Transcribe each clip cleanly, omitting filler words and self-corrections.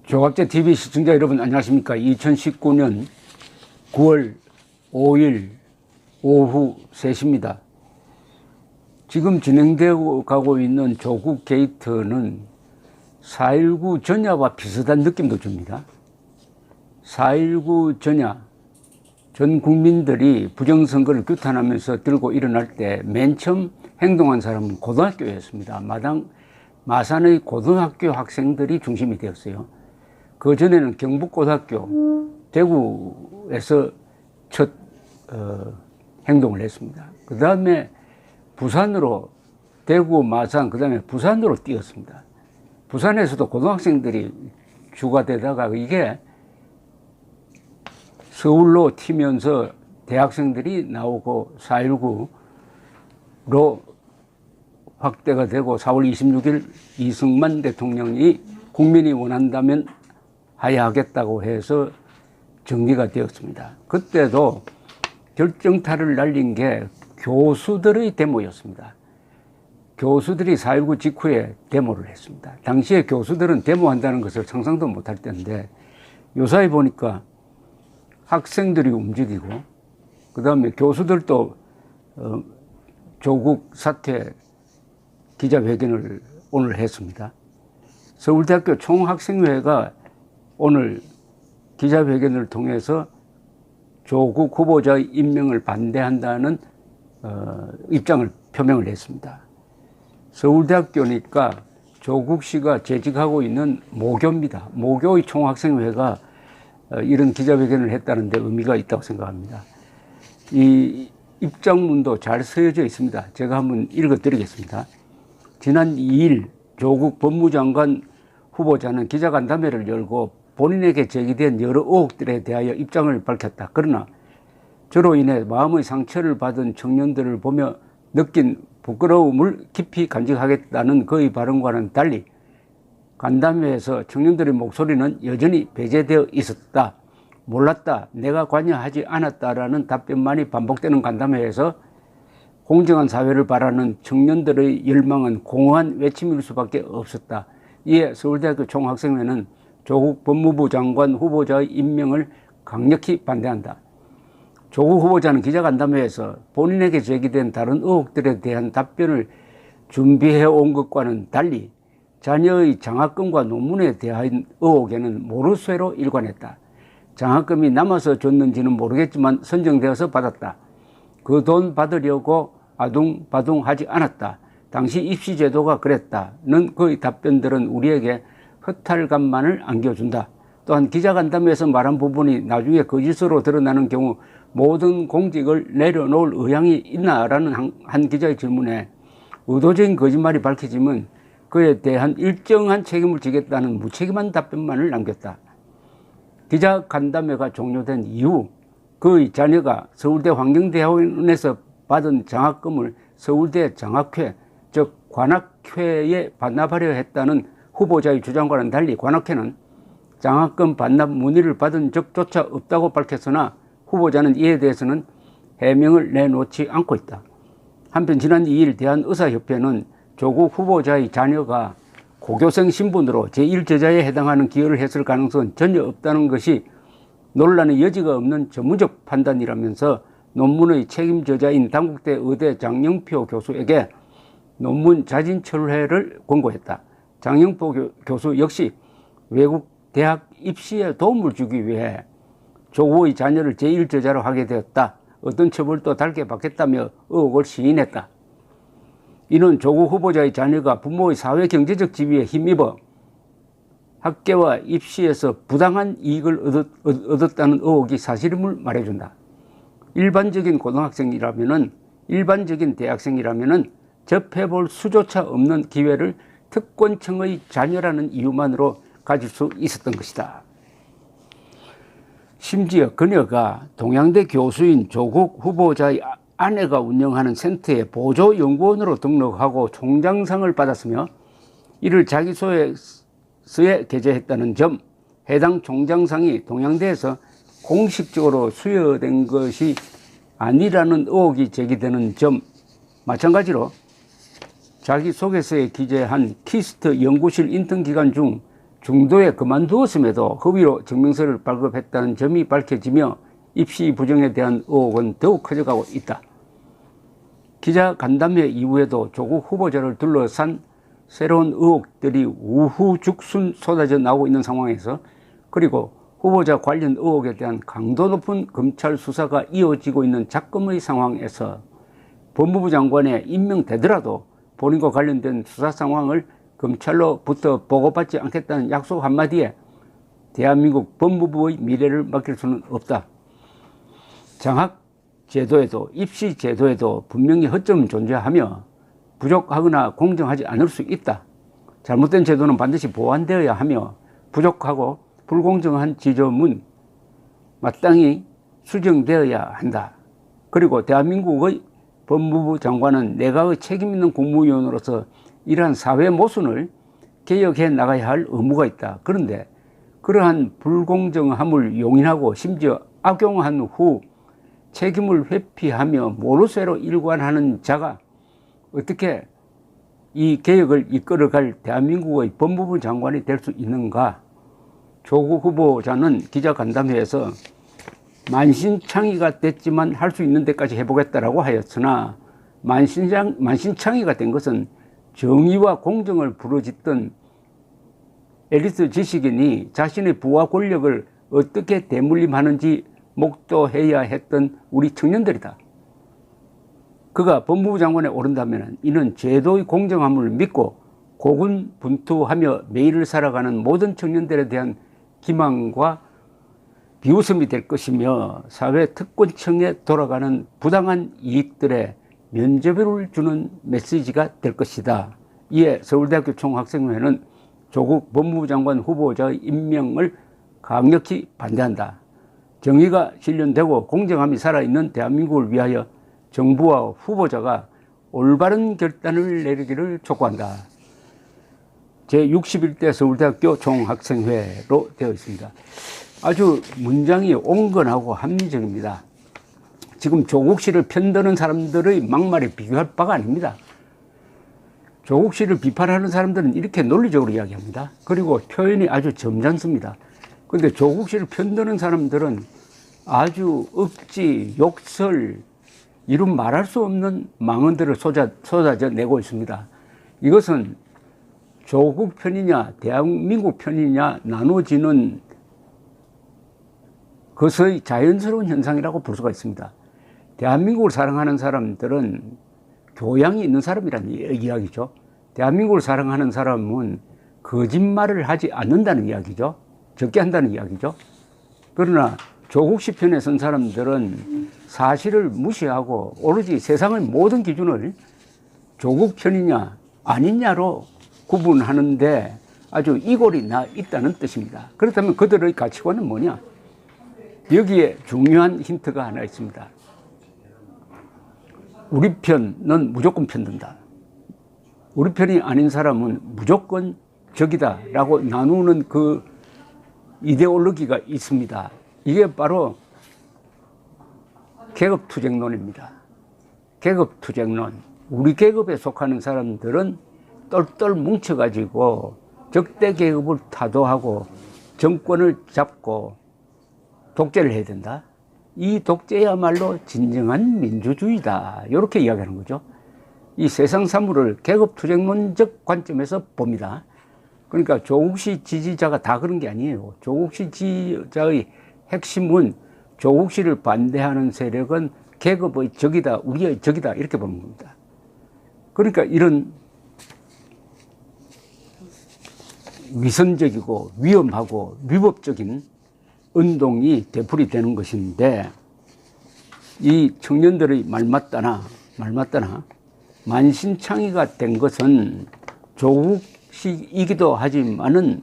조갑제 TV 시청자 여러분 안녕하십니까. 2019년 9월 5일 오후 3시입니다. 지금 진행되어 가고 있는 조국 게이트는 4.19 전야와 비슷한 느낌도 줍니다. 4.19 전야, 전 국민들이 부정선거를 규탄하면서 들고 일어날 때 맨 처음 행동한 사람은 고등학교였습니다. 마산의 고등학교 학생들이 중심이 되었어요. 그 전에는 경북고등학교, 대구에서 첫 행동을 했습니다. 그 다음에 부산으로, 대구, 마산, 그 다음에 부산으로 뛰었습니다. 부산에서도 고등학생들이 주가 되다가 이게 서울로 튀면서 대학생들이 나오고 4.19로 확대가 되고 4월 26일 이승만 대통령이 국민이 원한다면 하야하겠다고 해서 정리가 되었습니다. 그때도 결정타를 날린 게 교수들의 데모였습니다. 교수들이 4.19 직후에 데모를 했습니다. 당시에 교수들은 데모한다는 것을 상상도 못할 때인데 요사이 보니까 학생들이 움직이고 그 다음에 교수들도 조국 사퇴 기자회견을 오늘 했습니다. 서울대학교 총학생회가 오늘 기자회견을 통해서 조국 후보자의 임명을 반대한다는 입장을 표명을 했습니다. 서울대학교니까 조국 씨가 재직하고 있는 모교입니다. 모교의 총학생회가 이런 기자회견을 했다는 데 의미가 있다고 생각합니다. 이 입장문도 잘 쓰여져 있습니다. 제가 한번 읽어드리겠습니다. 지난 2일 조국 법무장관 후보자는 기자간담회를 열고 본인에게 제기된 여러 의혹들에 대하여 입장을 밝혔다. 그러나 저로 인해 마음의 상처를 받은 청년들을 보며 느낀 부끄러움을 깊이 간직하겠다는 그의 발언과는 달리 간담회에서 청년들의 목소리는 여전히 배제되어 있었다. 몰랐다. 내가 관여하지 않았다라는 답변만이 반복되는 간담회에서 공정한 사회를 바라는 청년들의 열망은 공허한 외침일 수밖에 없었다. 이에 서울대학교 총학생회는 조국 법무부 장관 후보자의 임명을 강력히 반대한다. 조국 후보자는 기자간담회에서 본인에게 제기된 다른 의혹들에 대한 답변을 준비해 온 것과는 달리 자녀의 장학금과 논문에 대한 의혹에는 모르쇠로 일관했다. 장학금이 남아서 줬는지는 모르겠지만 선정되어서 받았다. 그 돈 받으려고 아둥바둥하지 않았다. 당시 입시제도가 그랬다는 그의 답변들은 우리에게 허탈감만을 안겨준다. 또한 기자간담회에서 말한 부분이 나중에 거짓으로 드러나는 경우 모든 공직을 내려놓을 의향이 있나라는 한 기자의 질문에 의도적인 거짓말이 밝혀지면 그에 대한 일정한 책임을 지겠다는 무책임한 답변만을 남겼다. 기자간담회가 종료된 이후 그의 자녀가 서울대 환경대학원에서 받은 장학금을 서울대 장학회, 즉 관학회에 반납하려 했다는 후보자의 주장과는 달리 관학회는 장학금 반납 문의를 받은 적조차 없다고 밝혔으나 후보자는 이에 대해서는 해명을 내놓지 않고 있다. 한편 지난 2일 대한의사협회는 조국 후보자의 자녀가 고교생 신분으로 제1저자에 해당하는 기여를 했을 가능성은 전혀 없다는 것이 논란의 여지가 없는 전문적 판단이라면서 논문의 책임 저자인 단국대 의대 장영표 교수에게 논문 자진 철회를 권고했다. 장영표 교수 역시 외국 대학 입시에 도움을 주기 위해 조국의 자녀를 제1저자로 하게 되었다. 어떤 처벌도 달게 받겠다며 의혹을 시인했다. 이는 조국 후보자의 자녀가 부모의 사회경제적 지위에 힘입어 학계와 입시에서 부당한 이익을 얻었다는 의혹이 사실임을 말해준다. 일반적인 고등학생이라면은, 일반적인 대학생이라면은 접해볼 수조차 없는 기회를 특권층의 자녀라는 이유만으로 가질 수 있었던 것이다. 심지어 그녀가 동양대 교수인 조국 후보자의 아내가 운영하는 센터에 보조연구원으로 등록하고 총장상을 받았으며 이를 자기소개서에 게재했다는 점, 해당 총장상이 동양대에서 공식적으로 수여된 것이 아니라는 의혹이 제기되는 점, 마찬가지로 자기소개서에 기재한 키스트 연구실 인턴 기간 중 중도에 그만두었음에도 허위로 증명서를 발급했다는 점이 밝혀지며 입시 부정에 대한 의혹은 더욱 커져가고 있다. 기자 간담회 이후에도 조국 후보자를 둘러싼 새로운 의혹들이 우후죽순 쏟아져 나오고 있는 상황에서, 그리고 후보자 관련 의혹에 대한 강도 높은 검찰 수사가 이어지고 있는 작금의 상황에서 법무부 장관에 임명되더라도 본인과 관련된 수사 상황을 검찰로부터 보고받지 않겠다는 약속 한마디에 대한민국 법무부의 미래를 맡길 수는 없다. 장학 제도에도 입시 제도에도 분명히 허점은 존재하며 부족하거나 공정하지 않을 수 있다. 잘못된 제도는 반드시 보완되어야 하며 부족하고 불공정한 지점은 마땅히 수정되어야 한다. 그리고 대한민국의 법무부 장관은 내각의 책임 있는 국무위원으로서 이러한 사회 모순을 개혁해 나가야 할 의무가 있다. 그런데 그러한 불공정함을 용인하고 심지어 악용한 후 책임을 회피하며 모르쇠로 일관하는 자가 어떻게 이 개혁을 이끌어갈 대한민국의 법무부 장관이 될 수 있는가? 조국 후보자는 기자간담회에서 만신창이가 됐지만 할 수 있는 데까지 해보겠다라고 하였으나 만신창이가 된 것은 정의와 공정을 부르짖던 엘리트 지식인이 자신의 부와 권력을 어떻게 대물림하는지 목도해야 했던 우리 청년들이다. 그가 법무부 장관에 오른다면 이는 제도의 공정함을 믿고 고군분투하며 매일을 살아가는 모든 청년들에 대한 기망과 비웃음이 될 것이며 사회 특권층에 돌아가는 부당한 이익들에 면죄부를 주는 메시지가 될 것이다. 이에 서울대학교 총학생회는 조국 법무부 장관 후보자의 임명을 강력히 반대한다. 정의가 실현되고 공정함이 살아있는 대한민국을 위하여 정부와 후보자가 올바른 결단을 내리기를 촉구한다. 제61대 서울대학교 총학생회로 되어 있습니다. 아주 문장이 온건하고 합리적입니다. 지금 조국 씨를 편드는 사람들의 막말에 비교할 바가 아닙니다. 조국 씨를 비판하는 사람들은 이렇게 논리적으로 이야기합니다. 그리고 표현이 아주 점잖습니다. 그런데 조국 씨를 편드는 사람들은 아주 억지, 욕설, 이런 말할 수 없는 망언들을 쏟아져내고 있습니다. 이것은 조국 편이냐 대한민국 편이냐 나눠지는 그것의 자연스러운 현상이라고 볼 수가 있습니다. 대한민국을 사랑하는 사람들은 교양이 있는 사람이라는 이야기죠. 대한민국을 사랑하는 사람은 거짓말을 하지 않는다는 이야기죠. 적게 한다는 이야기죠. 그러나 조국 씨 편에 선 사람들은 사실을 무시하고 오로지 세상의 모든 기준을 조국 편이냐 아니냐로 구분하는데 아주 이골이 나 있다는 뜻입니다. 그렇다면 그들의 가치관은 뭐냐? 여기에 중요한 힌트가 하나 있습니다. 우리 편은 무조건 편든다. 우리 편이 아닌 사람은 무조건 적이다 라고 나누는 그 이데올로기가 있습니다. 이게 바로 계급투쟁론입니다. 계급투쟁론. 우리 계급에 속하는 사람들은 똘똘 뭉쳐가지고 적대 계급을 타도하고 정권을 잡고 독재를 해야 된다. 이 독재야말로 진정한 민주주의다. 이렇게 이야기하는 거죠. 이 세상 사물을 계급투쟁론적 관점에서 봅니다. 그러니까 조국 씨 지지자가 다 그런 게 아니에요. 조국 씨 지지자의 핵심은 조국 씨를 반대하는 세력은 계급의 적이다, 우리의 적이다 이렇게 보는 겁니다. 그러니까 이런 위선적이고 위험하고 위법적인 운동이 되풀이되는 것인데, 이 청년들의 말맞다나 만신창이가 된 것은 조국식이기도 하지만은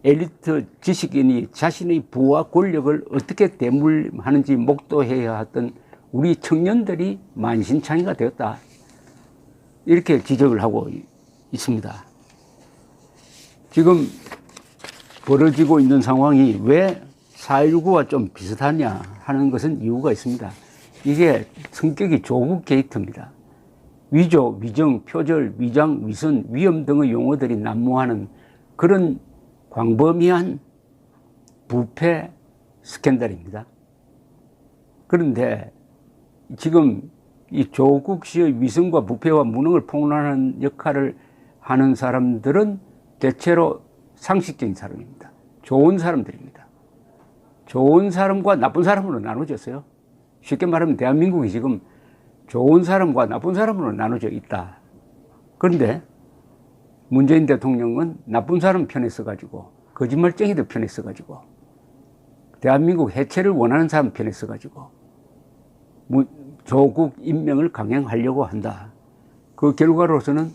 엘리트 지식인이 자신의 부와 권력을 어떻게 대물하는지 목도해야 했던 우리 청년들이 만신창이가 되었다. 이렇게 지적을 하고 있습니다. 지금 벌어지고 있는 상황이 왜 4.19와 좀 비슷하냐 하는 것은 이유가 있습니다. 이게 성격이 조국 게이트입니다. 위조, 위정, 표절, 위장, 위선, 위험 등의 용어들이 난무하는 그런 광범위한 부패 스캔들입니다. 그런데 지금 이 조국 씨의 위선과 부패와 무능을 폭로하는 역할을 하는 사람들은 대체로 상식적인 사람입니다. 좋은 사람들입니다. 좋은 사람과 나쁜 사람으로 나눠졌어요. 쉽게 말하면 대한민국이 지금 좋은 사람과 나쁜 사람으로 나눠져 있다. 그런데 문재인 대통령은 나쁜 사람 편에 서가지고, 거짓말쟁이들 편에 서가지고, 대한민국 해체를 원하는 사람 편에 서가지고 조국 임명을 강행하려고 한다. 그 결과로서는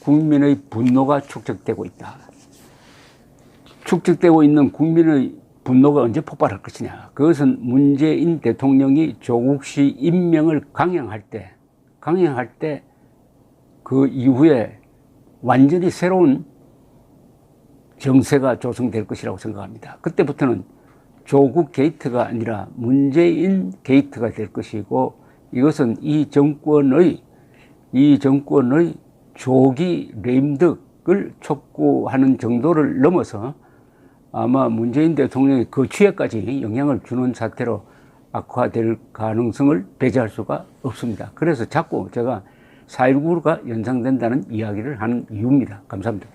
국민의 분노가 축적되고 있다. 축적되고 있는 국민의 분노가 언제 폭발할 것이냐. 그것은 문재인 대통령이 조국 씨 임명을 강행할 때 그 이후에 완전히 새로운 정세가 조성될 것이라고 생각합니다. 그때부터는 조국 게이트가 아니라 문재인 게이트가 될 것이고, 이것은 이 정권의 조기 레임덕을 촉구하는 정도를 넘어서 아마 문재인 대통령의 거취에까지 영향을 주는 사태로 악화될 가능성을 배제할 수가 없습니다. 그래서 자꾸 제가 4.19가 연상된다는 이야기를 하는 이유입니다. 감사합니다.